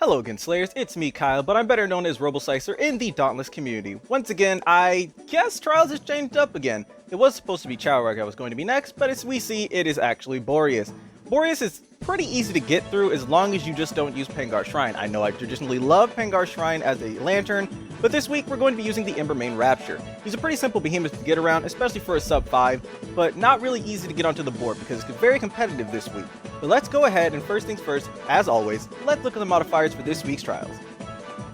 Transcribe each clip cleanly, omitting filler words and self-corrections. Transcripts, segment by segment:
Hello again, Slayers, it's me, Kyle, but I'm better known as Roboslicer in the Dauntless community. Once again, I guess Trials has changed up again. It was supposed to be Chowrug I was going to be next, but as we see, it is actually Boreus. Boreus is pretty easy to get through as long as you just don't use Pengar Shrine. I know I traditionally love Pengar Shrine as a lantern, but this week we're going to be using the Embermane Rapture. He's a pretty simple behemoth to get around, especially for a sub 5, but not really easy to get onto the board because it's very competitive this week. But let's go ahead and first things first, as always, let's look at the modifiers for this week's trials.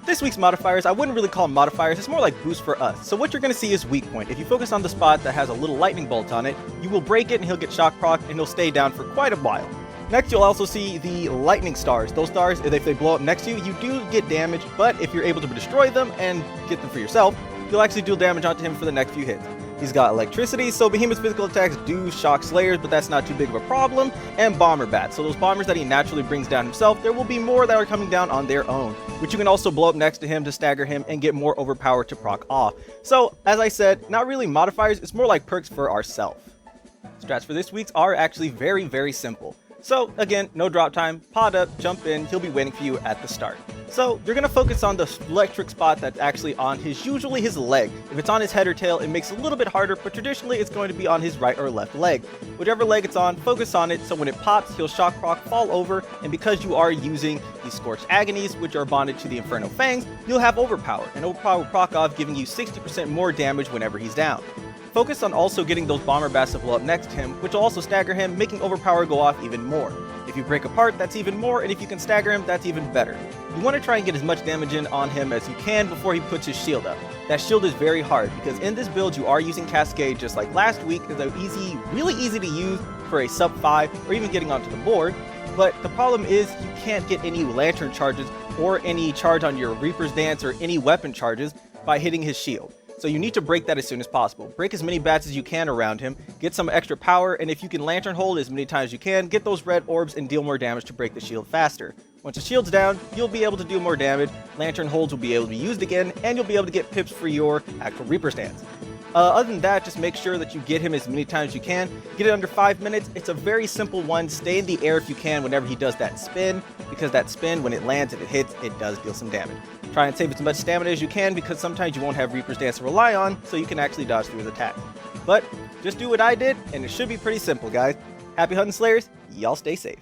This week's modifiers, I wouldn't really call them modifiers, it's more like boost for us. So what you're going to see is weak point. If you focus on the spot that has a little lightning bolt on it, you will break it and he'll get shock proc and he'll stay down for quite a while. Next, you'll also see the lightning stars. Those stars, if they blow up next to you, you do get damage, but if you're able to destroy them and get them for yourself, you'll actually deal damage onto him for the next few hits. He's got electricity, so Behemoth's physical attacks do shock Slayers, but that's not too big of a problem, and bomber bats. So those bombers that he naturally brings down himself, there will be more that are coming down on their own, which you can also blow up next to him to stagger him and get more overpower to proc off. So, as I said, not really modifiers, it's more like perks for ourselves. Strats for this week's are actually very simple. So again, no drop time, pod up, jump in, he'll be waiting for you at the start. So you're going to focus on the electric spot that's actually on usually his leg. If it's on his head or tail, it makes it a little bit harder, but traditionally it's going to be on his right or left leg. Whichever leg it's on, focus on it, so when it pops, he'll shock proc, fall over, and because you are using the Scorched Agonies, which are bonded to the Inferno Fangs, you'll have overpower, and overpower will proc off, giving you 60% more damage whenever he's down. Focus on also getting those bomber bats to blow up next to him, which will also stagger him, making overpower go off even more. If you break apart, that's even more, and if you can stagger him, that's even better. You want to try and get as much damage in on him as you can before he puts his shield up. That shield is very hard, because in this build you are using Cascade just like last week, it's really easy to use for a sub 5 or even getting onto the board, but the problem is you can't get any lantern charges or any charge on your Reaper's Dance or any weapon charges by hitting his shield. So you need to break that as soon as possible. Break as many bats as you can around him, get some extra power, and if you can lantern hold as many times as you can, get those red orbs and deal more damage to break the shield faster. Once the shield's down, you'll be able to do more damage, lantern holds will be able to be used again, and you'll be able to get pips for your actual Reaper's Dance. Other than that, just make sure that you get him as many times as you can. Get it under 5 minutes. It's a very simple one. Stay in the air if you can whenever he does that spin, because that spin, when it lands and it hits, it does deal some damage. Try and save as much stamina as you can, because sometimes you won't have Reaper's Dance to rely on, so you can actually dodge through his attack. But just do what I did, and it should be pretty simple, guys. Happy hunting, Slayers. Y'all stay safe.